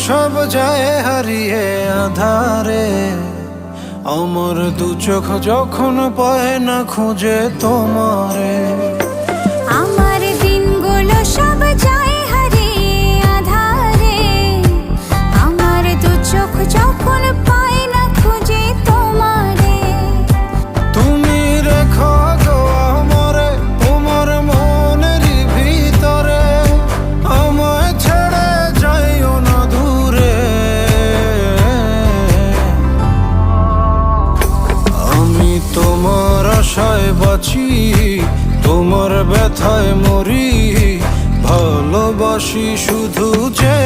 সব যায় হারিয়ে আধারে, আমার দু চোখ যখন পায় না খুঁজে তোমারে। আমার দিনগুলো সব যায় হারিয়ে আঁধারে, আমার দু চোখ যখন পায় না খুঁজে তোমারে। তুমি রেখো গো আমারে তোমার মনের ভিতরে, আমায় ছেড়ে যাইও না দূরে। আমি তোমার আশায় বাঁচি, তোমার ব্যথায় মরি, ভালোবাসি শুধু যে